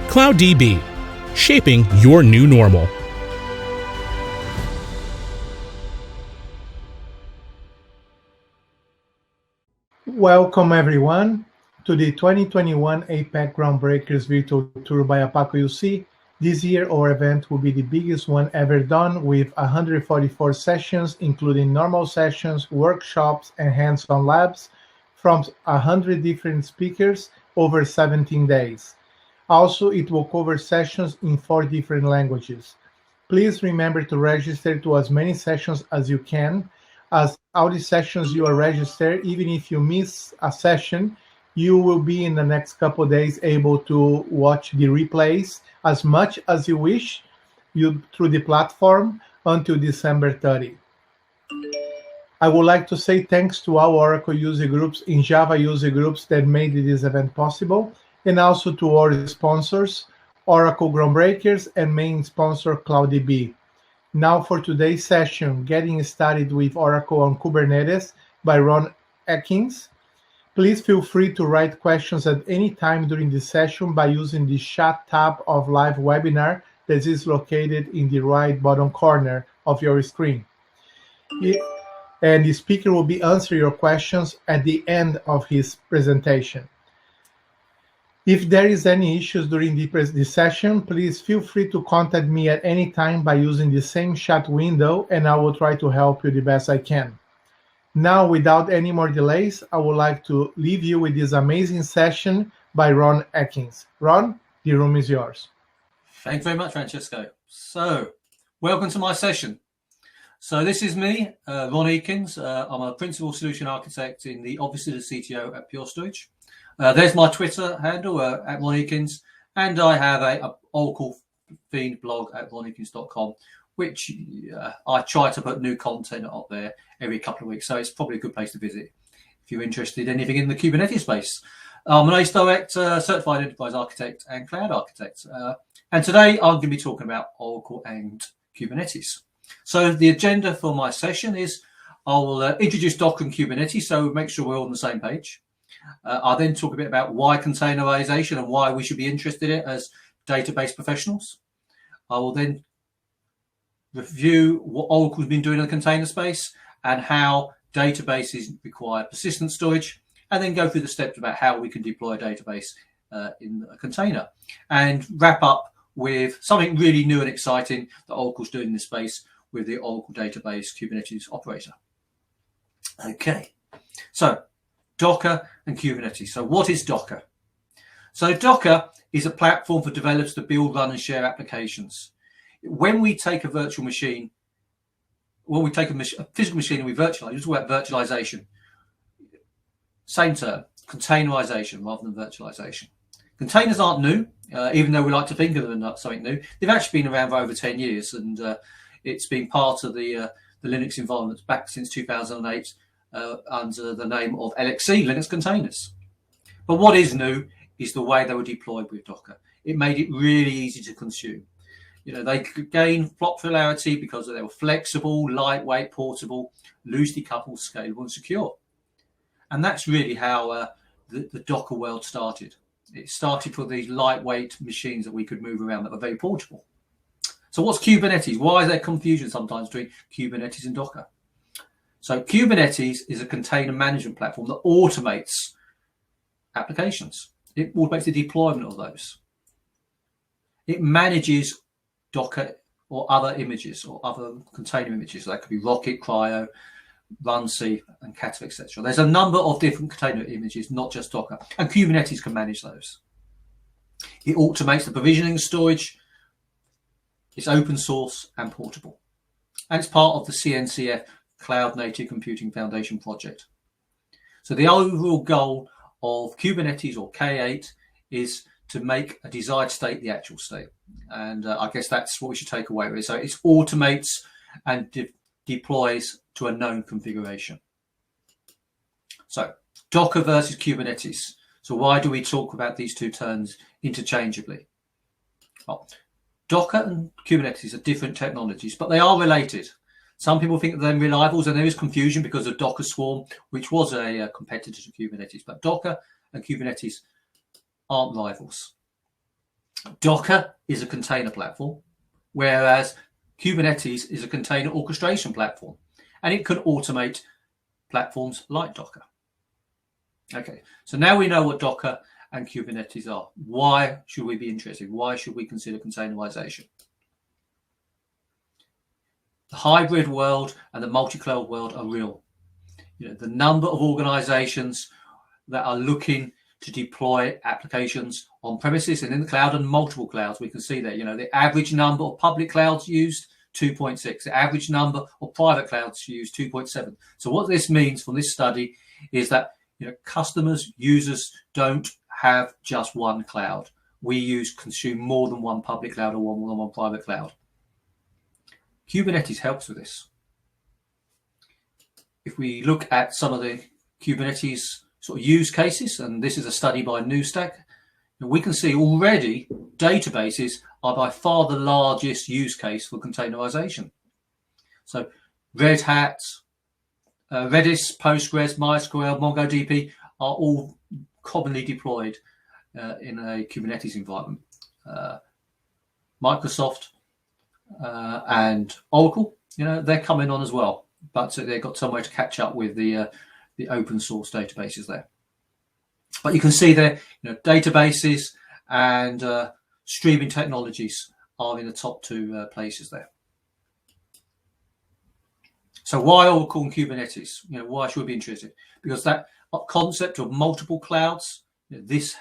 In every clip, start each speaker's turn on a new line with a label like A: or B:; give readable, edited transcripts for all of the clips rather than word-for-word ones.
A: CloudDB, shaping your new normal.
B: Welcome everyone to the 2021 APAC Groundbreakers Virtual Tour by Apaco UC. This year our event will be the biggest one ever done with 144 sessions, including normal sessions, workshops, and hands-on labs from 100 different speakers over 17 days. Also, it will cover sessions in 4 different languages. Please remember to register to as many sessions as you can, as all the sessions you are registered, even if you miss a session, you will be in the next couple of days able to watch the replays as much as you wish through the platform until December 30. I would like to say thanks to our Oracle user groups and Java user groups that made this event possible, and also to our sponsors, Oracle Groundbreakers and main sponsor CloudDB. Now for today's session, getting started with Oracle on Kubernetes by Ron Ekins. Please feel free to write questions at any time during the session by using the chat tab of live webinar that is located in the right bottom corner of your screen. And the speaker will be answering your questions at the end of his presentation. If there is any issues during the session, please feel free to contact me at any time by using the same chat window, and I will try to help you the best I can. Now, without any more delays, I would like to leave you with this amazing session by Ron Ekins. Ron, the room is yours.
C: Thank you very much, Francesco. So, welcome to my session. So this is me, Ron Ekins. I'm a Principal Solution Architect in the Office of the CTO at Pure Storage. There's my Twitter handle at Ron Ekins, and I have a Oracle themed blog at ronekins.com, which I try to put new content up there every couple of weeks. So it's probably a good place to visit if you're interested in anything in the Kubernetes space. I'm an ACE Director, Certified Enterprise Architect, and Cloud Architect. And today I'm going to be talking about Oracle and Kubernetes. So the agenda for my session is I will introduce Docker and Kubernetes, so make sure we're all on the same page. I'll then talk a bit about why containerization and why we should be interested in it as database professionals. I will then review what Oracle's been doing in the container space and how databases require persistent storage, and then go through the steps about how we can deploy a database in a container, and wrap up with something really new and exciting that Oracle's doing in this space with the Oracle Database Kubernetes operator. Okay, so Docker and Kubernetes. So what is Docker? So Docker is a platform for developers to build, run, and share applications. When we take a virtual machine, when we take a physical machine and we virtualize, we talk about virtualization. Same term, containerization rather than virtualization. Containers aren't new, even though we like to think of them as something new. They've actually been around for over 10 years, and it's been part of the Linux environment back since 2008 under the name of LXC, Linux Containers. But what is new is the way they were deployed with Docker. It made it really easy to consume. You know, they could gain popularity because they were flexible, lightweight, portable, loosely coupled, scalable, and secure. And that's really how the Docker world started. It started for these lightweight machines that we could move around that were very portable. So what's Kubernetes? Why is there confusion sometimes between Kubernetes and Docker? So Kubernetes is a container management platform that automates applications. It automates the deployment of those. It manages Docker or other images or other container images. That could be Rocket, Cryo, Runc, and Kata, etc. There's a number of different container images, not just Docker, and Kubernetes can manage those. It automates the provisioning and storage. It's open source and portable, and it's part of the CNCF Cloud Native Computing Foundation project. So the overall goal of Kubernetes, or K8, is to make a desired state the actual state, and I guess that's what we should take away with it. So it automates and deploys to a known configuration. So Docker versus Kubernetes. So why do we talk about these two terms interchangeably? Well, Docker and Kubernetes are different technologies, but they are related. Some people think that they're rivals, and there is confusion because of Docker Swarm, which was a competitor to Kubernetes. But Docker and Kubernetes aren't rivals. Docker is a container platform, whereas Kubernetes is a container orchestration platform, and it can automate platforms like Docker. Okay, so now we know what Docker and Kubernetes are. Why should we be interested? Why should we consider containerization? The hybrid world and the multi-cloud world are real. The number of organizations that are looking to deploy applications on premises and in the cloud and multiple clouds, we can see that, the average number of public clouds used, 2.6. The average number of private clouds used, 2.7. So what this means from this study is that customers, users don't have just one cloud. We consume more than one public cloud or more than one private cloud. Kubernetes helps with this. If we look at some of the Kubernetes sort of use cases, and this is a study by Newstack, we can see already databases are by far the largest use case for containerization. So Red Hat, Redis, Postgres, MySQL, MongoDB are all commonly deployed in a Kubernetes environment. Microsoft and Oracle, they're coming on as well, but they've got somewhere to catch up with the open source databases there. But you can see there, databases and streaming technologies are in the top two places there. So why Oracle and Kubernetes? Why should we be interested? Because that concept of multiple clouds, this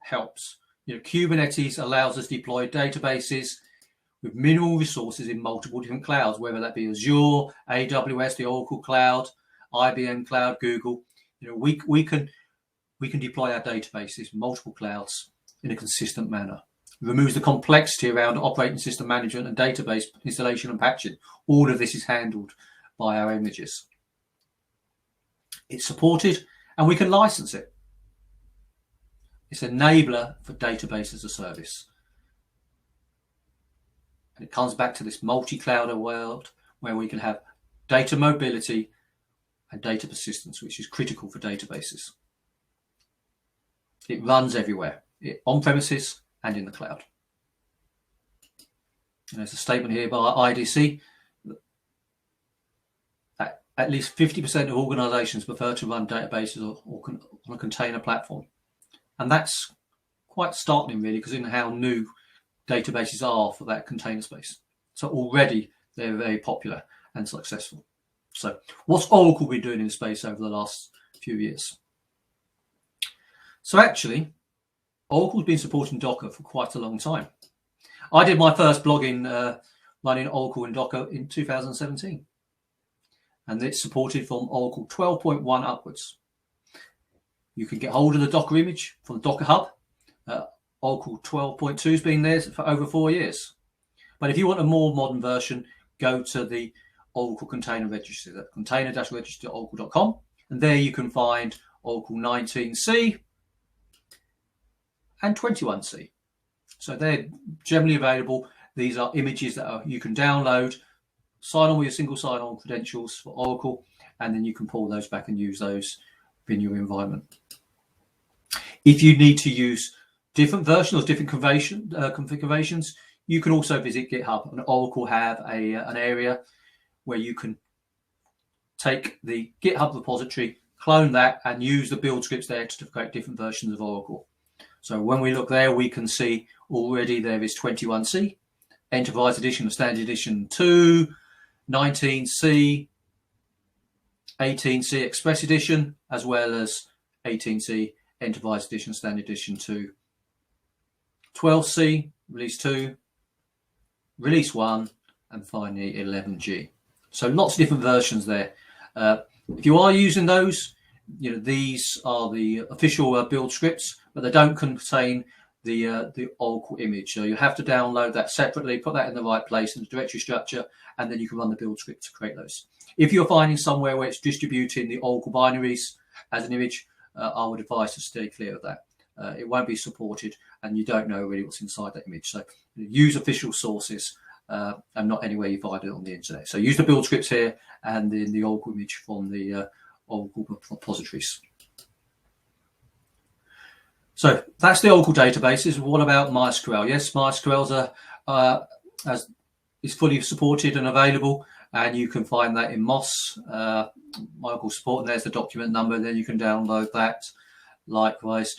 C: helps. Kubernetes allows us to deploy databases with minimal resources in multiple different clouds, whether that be Azure, AWS, the Oracle Cloud, IBM Cloud, Google. We can deploy our databases, multiple clouds, in a consistent manner. It removes the complexity around operating system management and database installation and patching. All of this is handled by our images. It's supported, and we can license it. It's an enabler for database as a service. And it comes back to this multi-cloud world where we can have data mobility and data persistence, which is critical for databases. It runs everywhere, on premises and in the cloud. And there's a statement here by IDC that at least 50% of organizations prefer to run databases or on a container platform. And that's quite startling, really, because in how new databases are for that container space. So already they're very popular and successful. So what's Oracle been doing in the space over the last few years? So actually, Oracle's been supporting Docker for quite a long time. I did my first blogging running Oracle and Docker in 2017. And it's supported from Oracle 12.1 upwards. You can get hold of the Docker image from the Docker Hub. Oracle 12.2 has been there for over 4 years. But if you want a more modern version, go to the Oracle Container Registry, at container-registry.oracle.com, and there you can find Oracle 19c and 21c. So they're generally available. These are images that you can download, sign on with your single sign-on credentials for Oracle, and then you can pull those back and use those in your environment. If you need to use different versions, different configurations, you can also visit GitHub. And Oracle have an area where you can take the GitHub repository, clone that, and use the build scripts there to create different versions of Oracle. So when we look there, we can see already there is 21c, Enterprise Edition or Standard Edition 2, 19c, 18c Express Edition, as well as 18c Enterprise Edition, Standard Edition 2, 12c, Release 2, Release 1, and finally 11g. So lots of different versions there. If you are using those, these are the official build scripts, but they don't contain the Oracle image. So you have to download that separately, put that in the right place in the directory structure, and then you can run the build script to create those. If you're finding somewhere where it's distributing the Oracle binaries as an image, I would advise to stay clear of that. It won't be supported, and you don't know really what's inside that image. So use official sources and not anywhere you find it on the internet. So use the build scripts here and then the Oracle image from the Oracle repositories. So that's the Oracle databases. What about MySQL? Yes, MySQL is fully supported and available, and you can find that in MOS, Oracle support, and there's the document number, then you can download that. Likewise,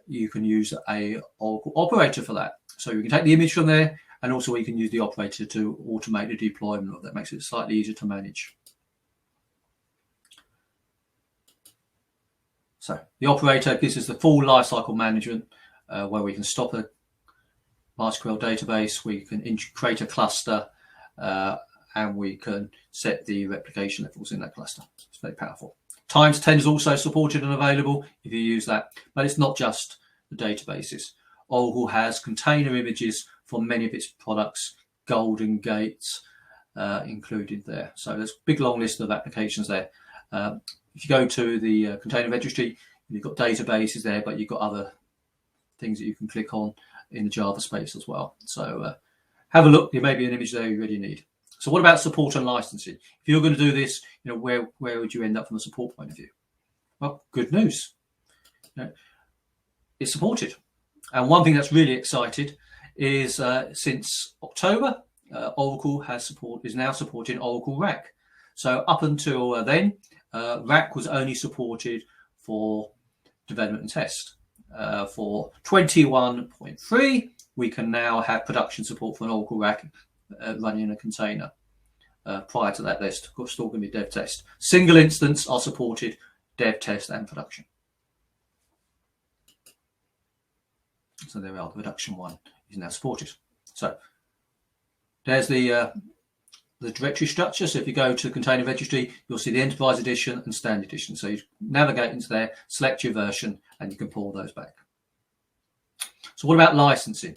C: you can use a Oracle operator for that. So you can take the image from there, and also you can use the operator to automate the deployment. That makes it slightly easier to manage. So the operator gives us the full lifecycle management, where we can stop a MySQL database, we can create a cluster, and we can set the replication levels in that cluster. It's very powerful. Times 10 is also supported and available if you use that, but it's not just the databases. Oracle has container images for many of its products, Golden Gates included there. So there's a big long list of applications there. If you go to the container registry, you've got databases there, but you've got other things that you can click on in the Java space as well. So have a look. There may be an image there you really need. So what about support and licensing? If you're going to do this, where would you end up from a support point of view? Well, good news. It's supported. And one thing that's really excited is since October, Oracle is now supporting Oracle RAC. So up until then, RAC was only supported for development and test. For 21.3, we can now have production support for an Oracle RAC running in a container. Prior to that, there's still going to be dev test. Single instance are supported, dev test and production. So there we are, the production one is now supported. So there's the directory structure. So if you go to the container registry, you'll see the enterprise edition and standard edition. So you navigate into there, select your version, and you can pull those back. So what about licensing?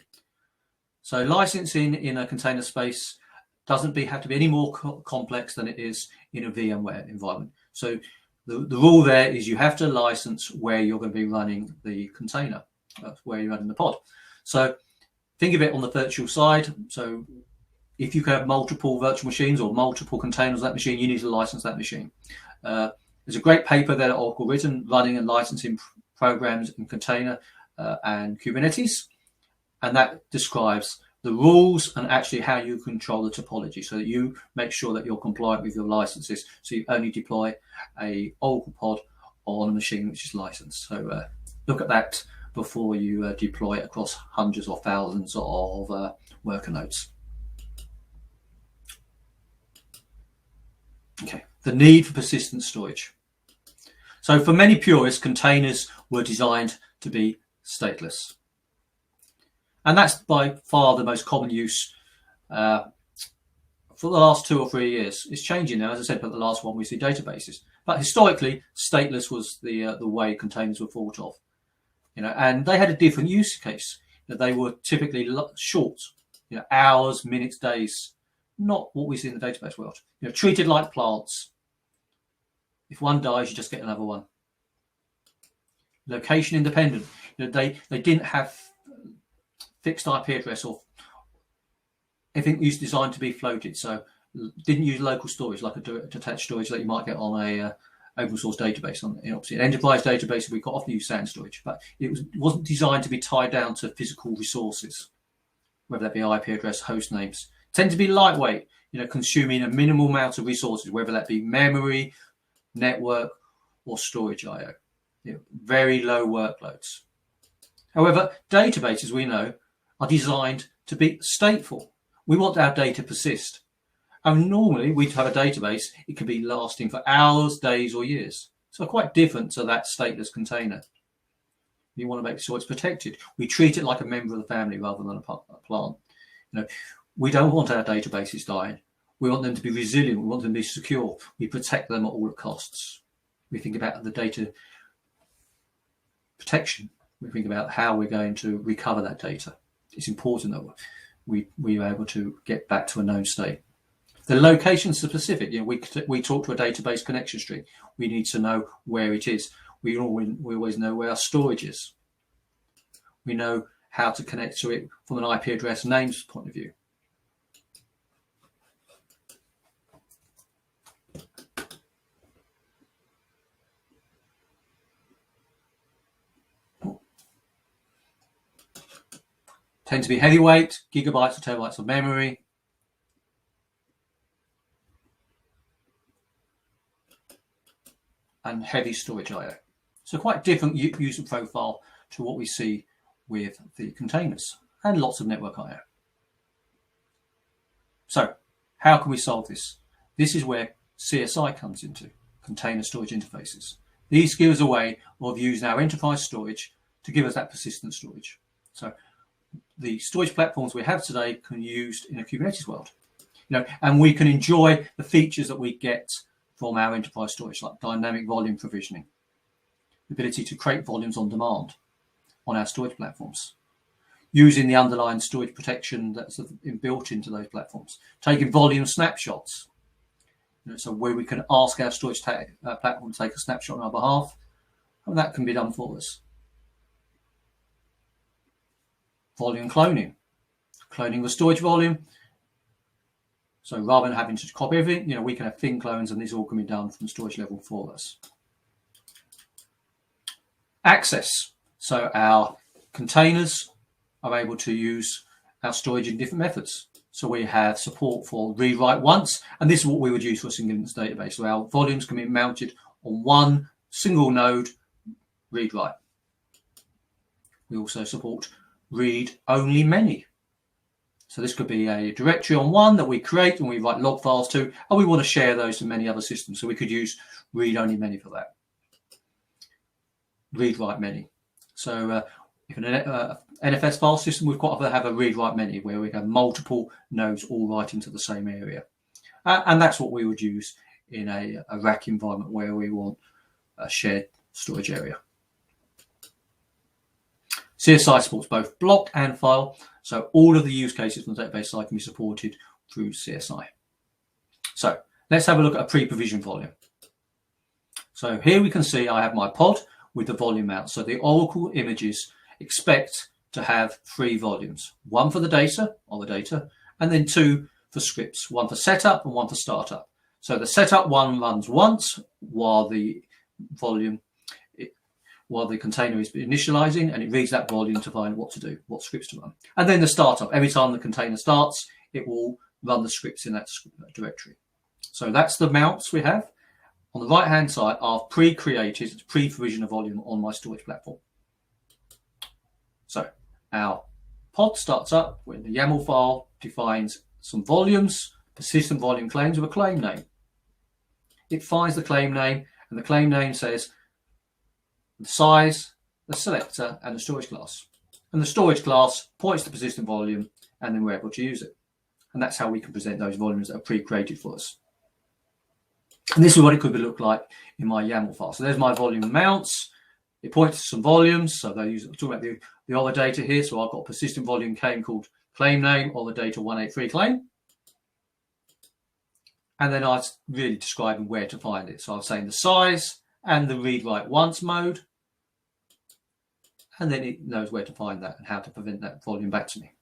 C: So licensing in a container space doesn't have to be any more complex than it is in a VMware environment. So the rule there is you have to license where you're going to be running the container, where you're running the pod. So think of it on the virtual side. So if you can have multiple virtual machines or multiple containers on that machine, you need to license that machine. There's a great paper there at Oracle written, running and licensing programs in container and Kubernetes. And that describes the rules and actually how you control the topology so that you make sure that you're compliant with your licenses. So you only deploy a Oracle pod on a machine which is licensed. So look at that before you deploy it across hundreds or thousands of worker nodes. Okay, the need for persistent storage. So for many purists, containers were designed to be stateless. And that's by far the most common use for the last 2 or 3 years. It's changing now, as I said, but the last one we see databases. But historically, stateless was the way containers were thought of. And they had a different use case. They were typically short, hours, minutes, days. Not what we see in the database world. Treated like plants. If one dies, you just get another one. Location independent. They didn't have fixed IP address or everything was designed to be floated. So didn't use local storage like a detached storage that you might get on a open source database. Obviously, an enterprise database, we quite often use SAN storage, but it wasn't designed to be tied down to physical resources, whether that be IP address, host names. Tend to be lightweight, consuming a minimal amount of resources, whether that be memory, network, or storage I/O. Very low workloads. However, databases, we know, are designed to be stateful. We want our data to persist. And normally, we'd have a database, it could be lasting for hours, days, or years. So quite different to that stateless container. You want to make sure it's protected. We treat it like a member of the family rather than a plant. We don't want our databases dying. We want them to be resilient. We want them to be secure. We protect them at all costs. We think about the data protection. We think about how we're going to recover that data. It's important that we are able to get back to a known state. The location specific. We talk to a database connection string. We need to know where it is. We always know where our storage is. We know how to connect to it from an IP address names point of view. tend to be heavyweight, gigabytes or terabytes of memory. And heavy storage I/O. So quite different user profile to what we see with the containers, and lots of network I/O. So how can we solve this? This is where CSI comes into, Container Storage Interfaces. These give us a way of using our enterprise storage to give us that persistent storage. So the storage platforms we have today can be used in a Kubernetes world, and we can enjoy the features that we get from our enterprise storage, like dynamic volume provisioning, the ability to create volumes on demand on our storage platforms, using the underlying storage protection that's built into those platforms, taking volume snapshots, so where we can ask our storage platform to take a snapshot on our behalf, and that can be done for us. Volume cloning the storage volume. So rather than having to copy everything, we can have thin clones, and this all can be done from storage level for us. Access. So our containers are able to use our storage in different methods. So we have support for read write once, and this is what we would use for a single instance database. So our volumes can be mounted on one single node read write. We also support read only many. So this could be a directory on one that we create and we write log files to, and we want to share those to many other systems. So we could use read only many for that. Read write many. So if an NFS file system, we quite often have a read write many where we have multiple nodes all writing to the same area. And that's what we would use in a rack environment where we want a shared storage area. CSI supports both block and file, so all of the use cases from the database side can be supported through CSI. So let's have a look at a pre-provisioned volume. So here we can see I have my pod with the volume out. So the Oracle images expect to have 3 volumes, one for the data, and then 2 for scripts, one for setup and one for startup. So the setup one runs once while the container is initializing, and it reads that volume to find what to do, what scripts to run. And then the startup, every time the container starts, it will run the scripts in that directory. So that's the mounts we have. On the right-hand side are pre-created, pre-provisioned volume on my storage platform. So our pod starts up when the YAML file defines some volumes, persistent volume claims with a claim name. It finds the claim name, and the claim name says the size, the selector, and the storage class. And the storage class points to the persistent volume, and then we're able to use it. And that's how we can present those volumes that are pre-created for us. And this is what it could look like in my YAML file. So there's my volume mounts. It points to some volumes. So they're talking about the other data here. So I've got a persistent volume claim called claim name or the data 183 claim. And then I was really describing where to find it. So I was saying the size and the read write once mode. And then it knows where to find that and how to prevent that volume back to me.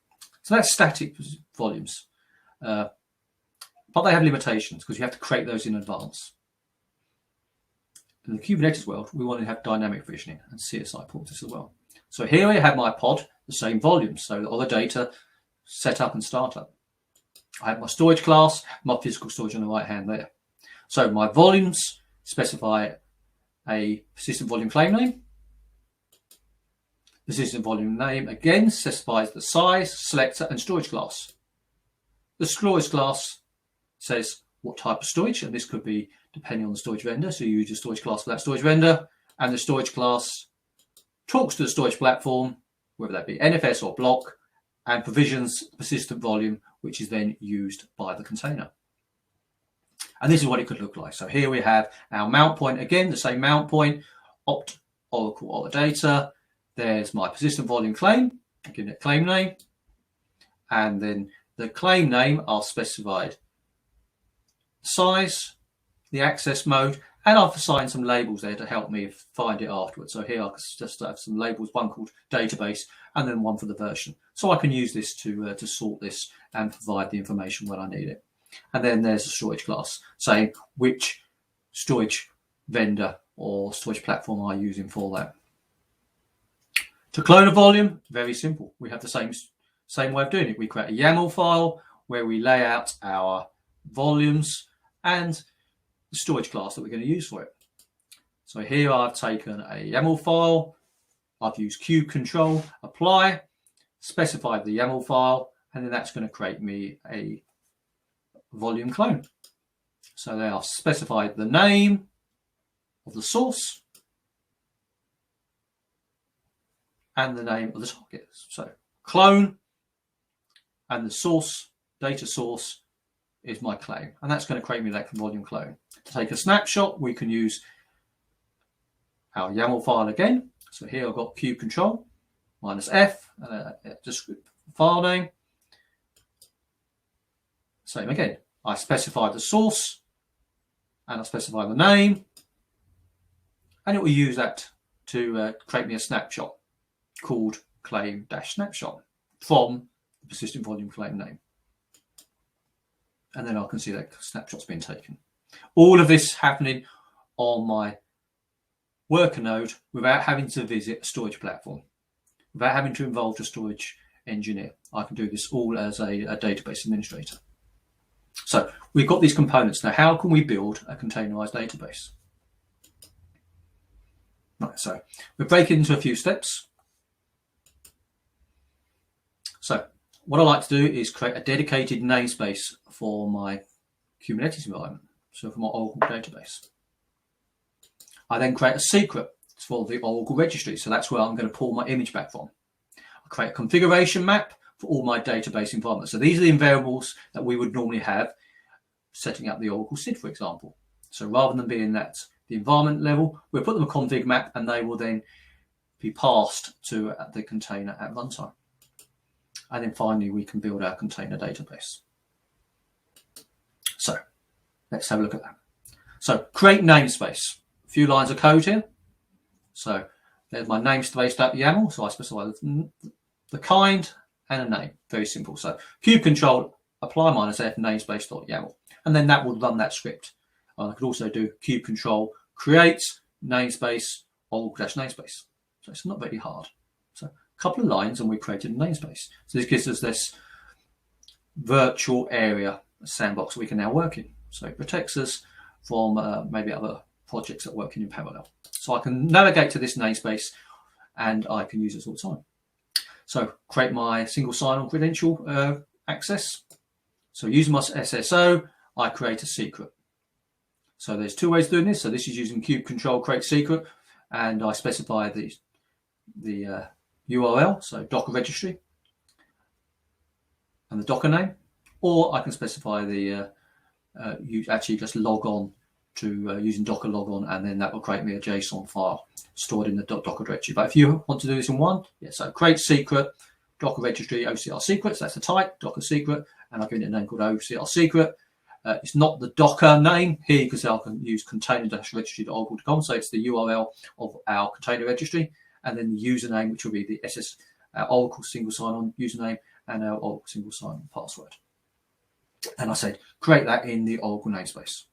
C: So that's static volumes. But they have limitations because you have to create those in advance. In the Kubernetes world, we want to have dynamic provisioning, and CSI ports this as well. So here I have my pod, the same volumes, so all the data, setup and startup. I have my storage class, my physical storage on the right hand there. So my volumes specify a persistent volume claim name. The persistent volume name again specifies the size, selector, and storage class. The storage class says what type of storage, and this could be depending on the storage vendor. So you use a storage class for that storage vendor, and the storage class talks to the storage platform, whether that be NFS or block, and provisions persistent volume, which is then used by the container. And this is what it could look like. So here we have our mount point, again, the same mount point, opt Oracle or the data. There's my persistent volume claim, I'll give it a claim name, and then the claim name are specified size, the access mode, and I've assigned some labels there to help me find it afterwards. So here I just have some labels, one called database and then one for the version. So I can use this to sort this and provide the information when I need it. And then there's a storage class saying which storage vendor or storage platform I'm using for that. To clone a volume, very simple. We have the Same way of doing it. We create a YAML file where we lay out our volumes and the storage class that we're going to use for it. So here I've taken a YAML file, I've used kubectl apply, specified the YAML file, and then that's going to create me a volume clone. So there I've specified the name of the source and the name of the target. So clone, and the source, data source, is my claim. And that's going to create me that volume clone. To take a snapshot, we can use our YAML file again. So here I've got kubectl -f, just file name. Same again. I specify the source and I specify the name, and it will use that to create me a snapshot called claim-snapshot from the persistent volume claim name. And then I can see that snapshot's been taken. All of this happening on my worker node without having to visit a storage platform, without having to involve the storage engineer. I can do this all as a database administrator. So we've got these components. Now, how can we build a containerized database? Right, so we'll break it into a few steps. So what I like to do is create a dedicated namespace for my Kubernetes environment, so for my Oracle database. I then create a secret for the Oracle registry, so that's where I'm going to pull my image back from. I create a configuration map for all my database environments. So these are the variables that we would normally have setting up the Oracle SID, for example. So rather than being at the environment level, we'll put them a config map and they will then be passed to the container at runtime. And then finally, we can build our container database. So let's have a look at that. So create namespace. A few lines of code here. So there's my namespace.yaml. So I specify the kind and a name. Very simple. So kubectl apply -f namespace.yaml. And then that will run that script. I could also do kubectl create namespace oracle-namespace. So it's not very hard. So a couple of lines and we created a namespace. So this gives us this virtual area sandbox we can now work in. So it protects us from maybe other projects that are working in parallel. So I can navigate to this namespace and I can use it all the time. So create my single sign-on credential access. So using my SSO, I create a secret. So there's two ways of doing this. So this is using kubectl create secret, and I specify the URL, so Docker registry, and the Docker name, or I can specify the you actually just log on to using Docker logon, and then that will create me a JSON file stored in the Docker registry. But if you want to do this in one, yeah, so create secret, Docker registry, OCR secrets, that's the type, Docker secret, and I've given it a name called OCR secret. It's not the Docker name here because I can use container-registry.oracle.com, so it's the URL of our container registry, and then the username, which will be the Oracle single sign-on username and our Oracle single sign-on password. And I said, create that in the Oracle namespace.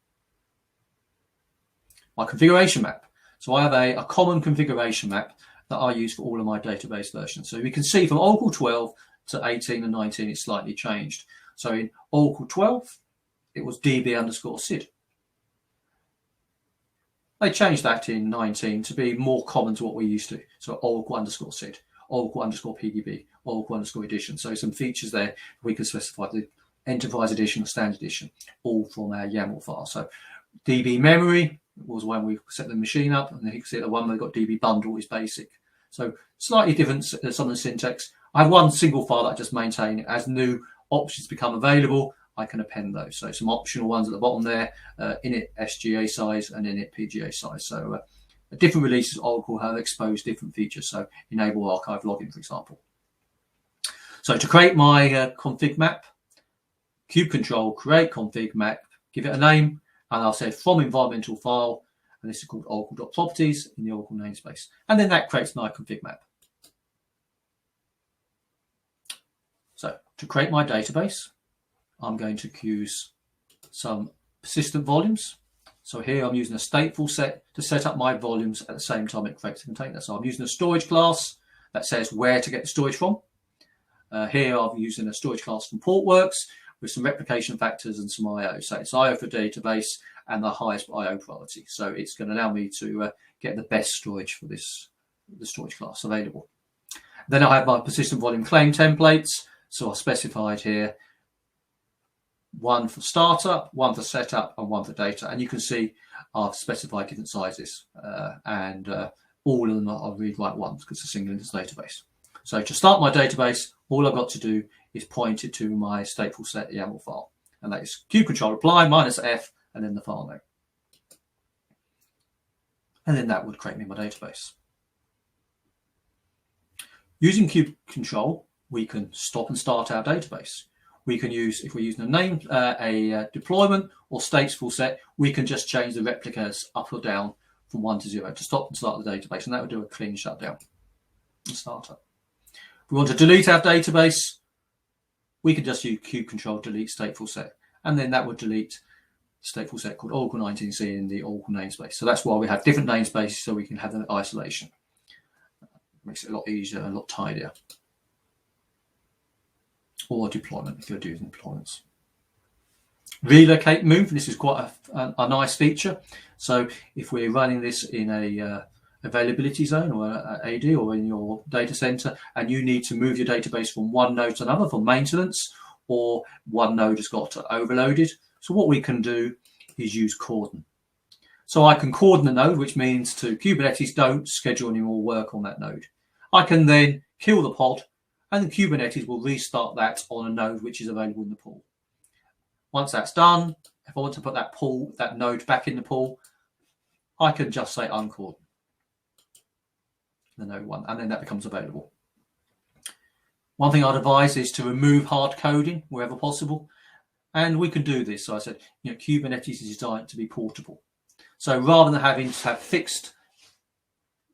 C: My configuration map. So I have a common configuration map that I use for all of my database versions. So we can see from Oracle 12 to 18 and 19, it's slightly changed. So in Oracle 12, it was db_sid. They changed that in 19 to be more common to what we used to. So Oracle_sid, Oracle_pdb, Oracle_edition. So some features there we can specify the enterprise edition or standard edition, all from our YAML file. So DB memory was when we set the machine up, and then you can see the one where got DB bundle is basic. So slightly different some of the syntax. I have one single file that I just maintain. As new options become available, I can append those. So some optional ones at the bottom there, init SGA size and init PGA size. So different releases of Oracle have exposed different features. So enable archive login, for example. So to create my config map, kubectl create config map, give it a name, and I'll say from environmental file, and this is called oracle.properties in the Oracle namespace. And then that creates my config map. So to create my database, I'm going to use some persistent volumes. So here I'm using a stateful set to set up my volumes at the same time it creates a container. So I'm using a storage class that says where to get the storage from. Here I'm using a storage class from Portworx with some replication factors and some I/O. So it's I/O for database and the highest I/O priority. So it's going to allow me to get the best storage for the storage class available. Then I have my persistent volume claim templates. So I've specified here one for startup, one for setup, and one for data. And you can see I've specified different sizes, and all of them are read-write ones because it's a single instance database. So to start my database, all I've got to do is point it to my stateful set YAML file, and that is kubectl apply -f and then the file name, and then that would create me my database. Using kubectl, we can stop and start our database. We can use, if we're using a deployment or stateful set, we can just change the replicas up or down from 1 to 0 to stop and start the database, and that would do a clean shutdown and startup. If we want to delete our database, we can just use kubectl delete stateful set, and then that would delete stateful set called Oracle 19c in the Oracle namespace. So that's why we have different namespaces, so we can have the isolation. Makes it a lot easier and a lot tidier. Or deployment if you're doing deployments. Relocate move, this is quite a nice feature. So if we're running this in a availability zone or a AD or in your data center, and you need to move your database from one node to another for maintenance, or one node has got overloaded. So what we can do is use cordon. So I can cordon the node, which means to Kubernetes, don't schedule any more work on that node. I can then kill the pod, and the Kubernetes will restart that on a node which is available in the pool. Once that's done, if I want to put that node back in the pool, I can just say uncordon the node one, and then that becomes available. One thing I'd advise is to remove hard coding wherever possible, and we can do this. So I said, Kubernetes is designed to be portable. So rather than having to have fixed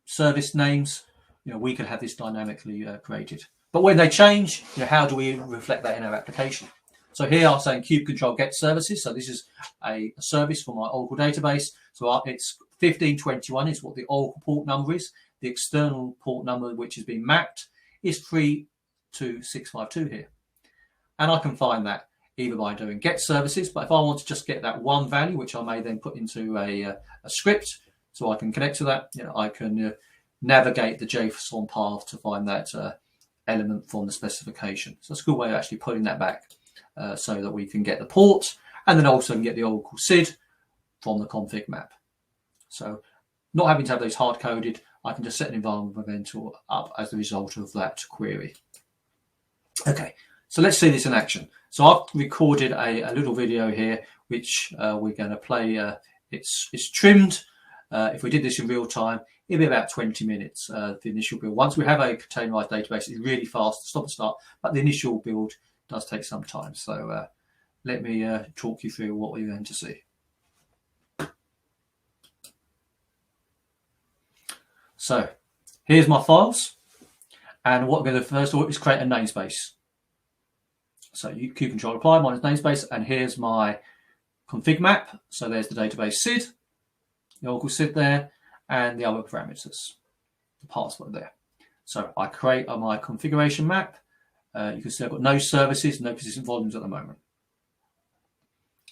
C: service names, we can have this dynamically created. But when they change, how do we reflect that in our application? So here I'm saying kubectl get services. So this is a service for my Oracle database. So it's 1521 is what the Oracle port number is. The external port number, which has been mapped, is 32652 here. And I can find that either by doing get services, but if I want to just get that one value, which I may then put into a script, so I can connect to that, I can navigate the JSON path to find that element from the specification. So it's a good way of actually putting that back so that we can get the port and then also can get the Oracle SID from the config map. So not having to have those hard coded, I can just set an environment event up as a result of that query. Okay, so let's see this in action. So I've recorded a little video here, which we're going to play. It's trimmed. If we did this in real time, it'd be about 20 minutes, the initial build. Once we have a containerized database, it's really fast to stop and start, but the initial build does take some time. So let me talk you through what we're going to see. So here's my files, and what we're going to do first of all is create a namespace. So kubectl apply -namespace, and here's my config map. So there's the database SID, the Oracle SID there, and the other parameters, the password there. So I create my configuration map. You can see I've got no services, no persistent volumes at the moment.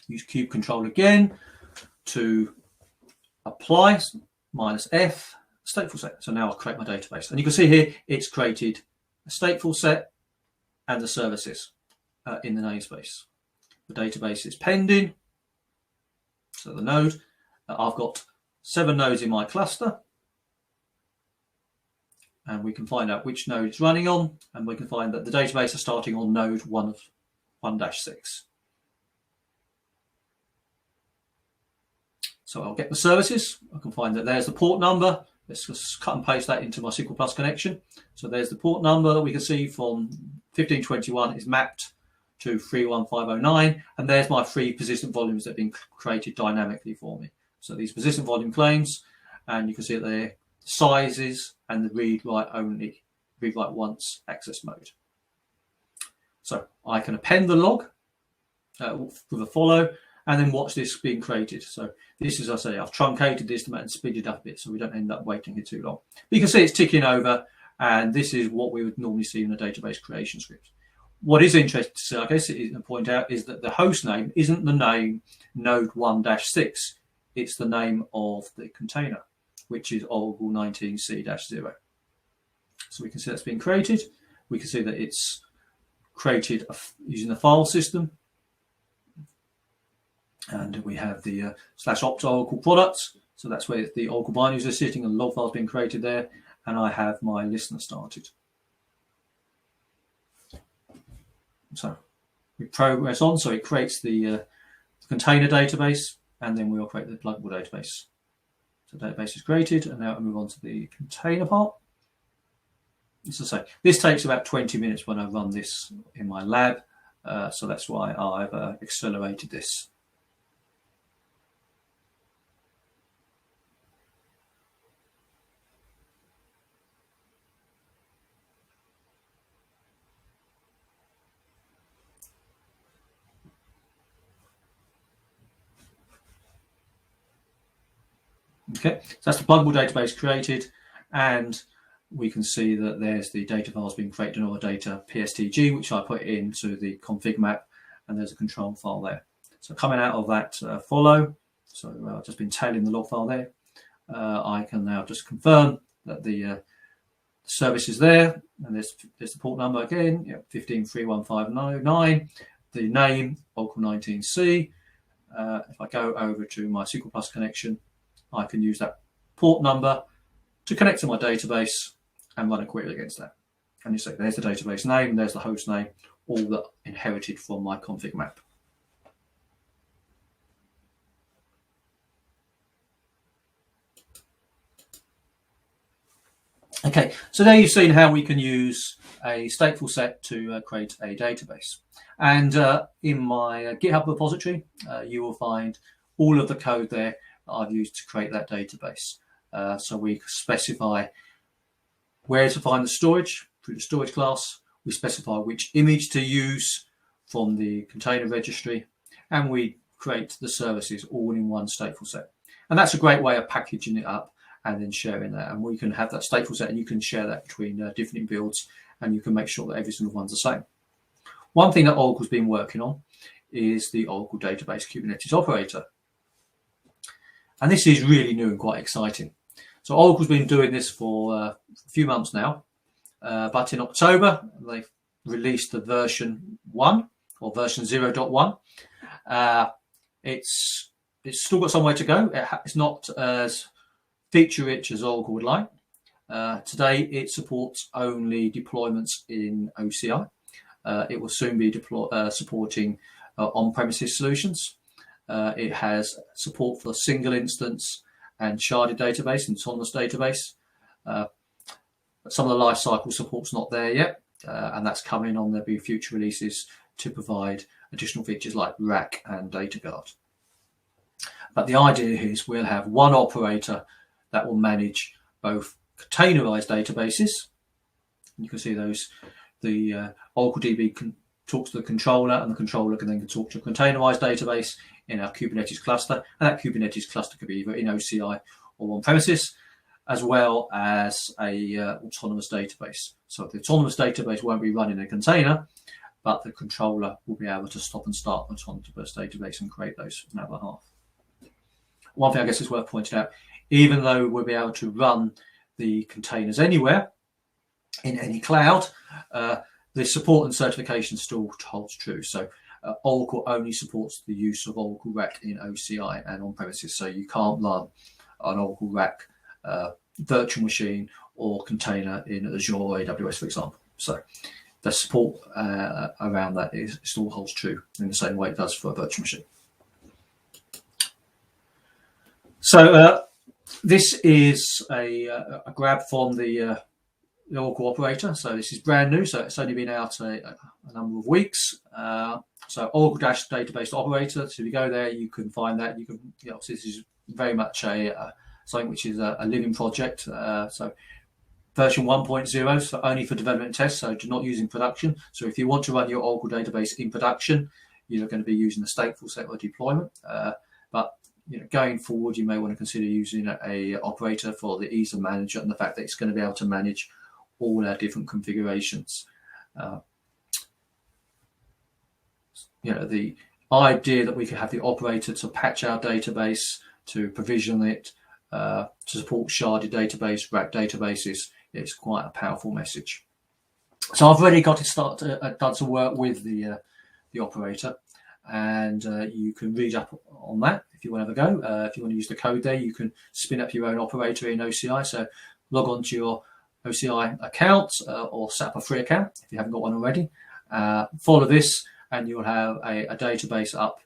C: Use kubectl again to apply -f stateful set. So now I'll create my database, and you can see here it's created a stateful set and the services in the namespace. The database is pending. So the node, I've got 7 nodes in my cluster, and we can find out which node it's running on, and we can find that the database is starting on node 1-6. So I'll get the services. I can find that there's the port number. Let's just cut and paste that into my SQL Plus connection. So there's the port number that we can see from 1521 is mapped to 31509, and there's my 3 persistent volumes that have been created dynamically for me. So these persistent volume claims, and you can see that they're sizes and the read-write only, read-write once access mode. So I can append the log with a follow, and then watch this being created. So this is, as I say, I've truncated this to make it speed it up a bit so we don't end up waiting here too long. But you can see it's ticking over, And this is what we would normally see in a database creation script. What is interesting to see, I guess, to point out is that the host name isn't the name node 1-6. It's the name of the container, which is Oracle 19C-0. So we can see that's been created. We can see that it's created using the file system. And we have the /opt Oracle products. So that's where the Oracle binaries are sitting and log files being created there. And I have my listener started. So we progress on. So it creates the container database, and then we'll create the pluggable database. So the database is created, and now I move on to the container part. As I say, this takes about 20 minutes when I run this in my lab. So that's why I've accelerated this. Okay, so that's the pluggable database created, and we can see that there's the data files being created in our data PSTG, which I put into the config map, and there's a control file there. So coming out of that follow, so I've just been tailing the log file there. I can now just confirm that the service is there, and there's the port number again, 1531509, the name Oracle 19C. If I go over to my SQL Plus connection, I can use that port number to connect to my database and run a query against that. And you see there's the database name, there's the host name, all that inherited from my config map. Okay, so there you've seen how we can use a stateful set to create a database. And in my GitHub repository, you will find all of the code there I've used to create that database. So we specify where to find the storage through the storage class. We specify which image to use from the container registry, and we create the services all in one stateful set. And that's a great way of packaging it up and then sharing that. And we can have that stateful set, and you can share that between different builds, and you can make sure that every single one's the same. One thing that Oracle's been working on is the Oracle Database Kubernetes Operator. And this is really new and quite exciting. So Oracle's been doing this for a few months now, but in October, they released the version 1 or version 0.1. It's still got some way to go. It's not as feature-rich as Oracle would like. Today, it supports only deployments in OCI. It will soon be supporting on-premises solutions. It has support for single instance and sharded database and autonomous database. Some of the lifecycle support's not there yet, and that's coming on. There'll be future releases to provide additional features like rack and data guard. But the idea is we'll have one operator that will manage both containerized databases. You can see those. The Oracle DB can talk to the controller, and the controller can then talk to a containerized database in our Kubernetes cluster, and that Kubernetes cluster could be either in OCI or on premises, as well as a autonomous database. So the autonomous database won't be running a container, but the controller will be able to stop and start an autonomous database and create those on our behalf. One thing I guess is worth pointing out, even though we'll be able to run the containers anywhere, in any cloud, the support and certification still holds true. So Oracle only supports the use of Oracle RAC in OCI and on premises. So you can't run an Oracle RAC virtual machine or container in Azure or AWS, for example. So the support around that still holds true in the same way it does for a virtual machine. So this is a grab from the Oracle operator. So this is brand new, so it's only been out a number of weeks. So Oracle Database Operator. So if you go there, you can find that. You can, this is very much something which is a living project. So version 1.0, so only for development and tests, so not using production. So if you want to run your Oracle database in production, you're going to be using the stateful set or deployment. But going forward, you may want to consider using a operator for the ease of management and the fact that it's going to be able to manage all our different configurations. The idea that we could have the operator to patch our database, to provision it, to support sharded database, rack databases, it's quite a powerful message. So I've already got to done some work with the operator, and you can read up on that if you want to have a go. If you want to use the code there, you can spin up your own operator in OCI. So log on to your OCI account or set up a free account if you haven't got one already. Follow this, and you'll have a database up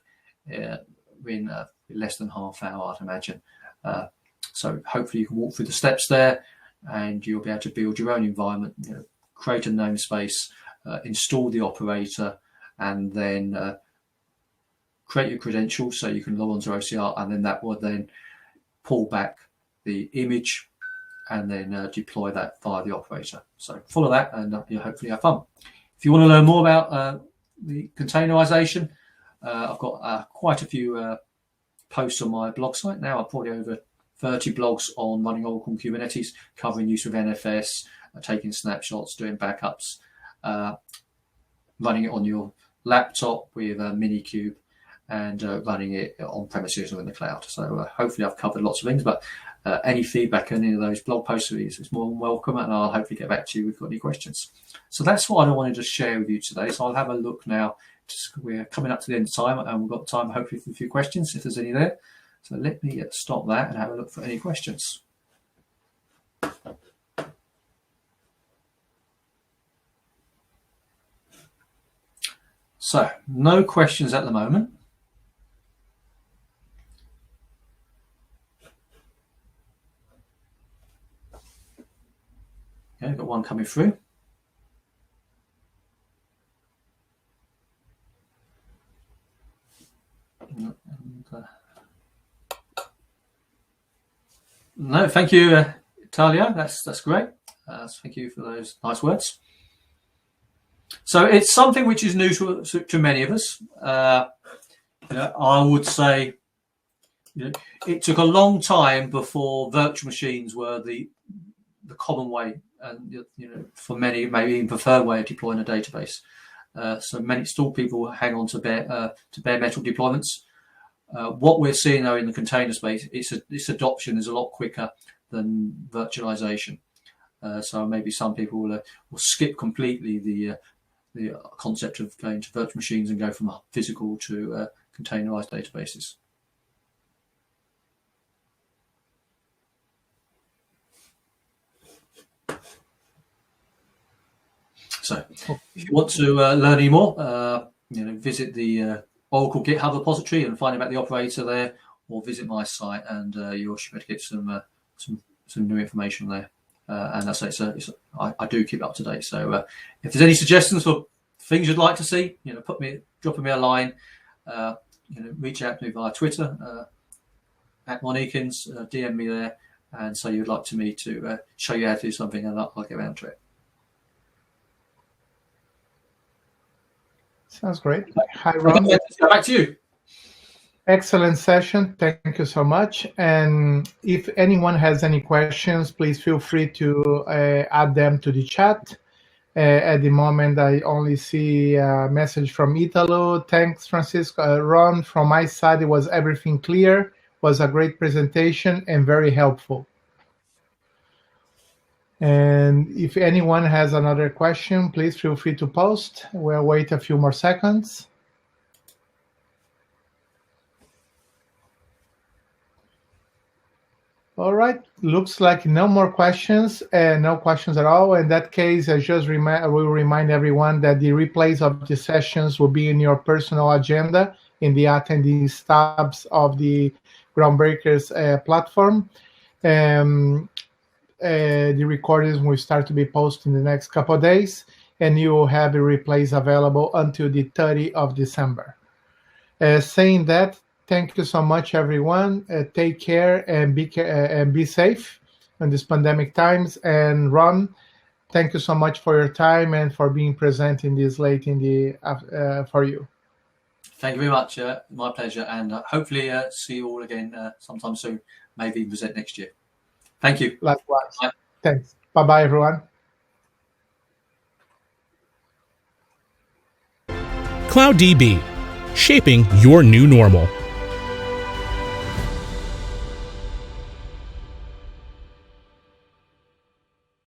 C: in less than half hour, I'd imagine. So hopefully you can walk through the steps there, and you'll be able to build your own environment, create a namespace, install the operator, and then create your credentials so you can log on to OCR, and then that will then pull back the image and then deploy that via the operator. So follow that, and you'll hopefully have fun. If you want to learn more about the containerization, I've got quite a few posts on my blog site now. I've probably over 30 blogs on running Oracle Kubernetes, covering use of NFS, taking snapshots, doing backups, running it on your laptop with a Minikube, and running it on premises or in the cloud. So hopefully I've covered lots of things, but any feedback on any of those blog posts is more than welcome, and I'll hopefully get back to you if you've got any questions. So that's what I wanted to share with you today. So I'll have a look now. We're coming up to the end of time, and we've got time hopefully for a few questions if there's any there. So let me stop that and have a look for any questions. So no questions at the moment. Okay, got one coming through. No, thank you, Talia. That's great. Thank you for those nice words. So it's something which is new to many of us. I would say it took a long time before virtual machines were the common way, and for many maybe even preferred way of deploying a database. So many still people hang on to bare metal deployments. What we're seeing though in the container space, its adoption is a lot quicker than virtualization. So maybe some people will skip completely the concept of going to virtual machines and go from physical to containerized databases. So if you want to learn any more, visit the Oracle GitHub repository and find about the operator there, or visit my site, and you should be able to get some new information there. And that's it. I do keep up to date. So if there's any suggestions for things you'd like to see, drop me a line. Reach out to me via Twitter at Ron Ekins, DM me there, and say you'd like me to show you how to do something, and I'll get around to it.
B: Sounds great. Hi, Ron.
C: Back to you.
B: Excellent session. Thank you so much. And if anyone has any questions, please feel free to add them to the chat. At the moment, I only see a message from Italo. Thanks, Francisco. Ron, from my side, it was everything clear. Was a great presentation and very helpful. And if anyone has another question, please feel free to post. We'll wait a few more seconds. All right, looks like no more questions, no questions at all. In that case, I just will remind everyone that the replays of the sessions will be in your personal agenda in the attendees tabs of the Groundbreakers platform. The recordings will start to be posted in the next couple of days, and you will have the replays available until the 30th of December. Saying that, thank you so much, everyone. Take care and be safe in these pandemic times. And Ron, thank you so much for your time and for being present in this late in the for you.
C: Thank you very much. My pleasure, and hopefully see you all again sometime soon. Maybe present next year. Thank you.
B: Likewise.
C: Bye.
B: Thanks. Bye-bye, everyone.
A: CloudDB, shaping your new normal.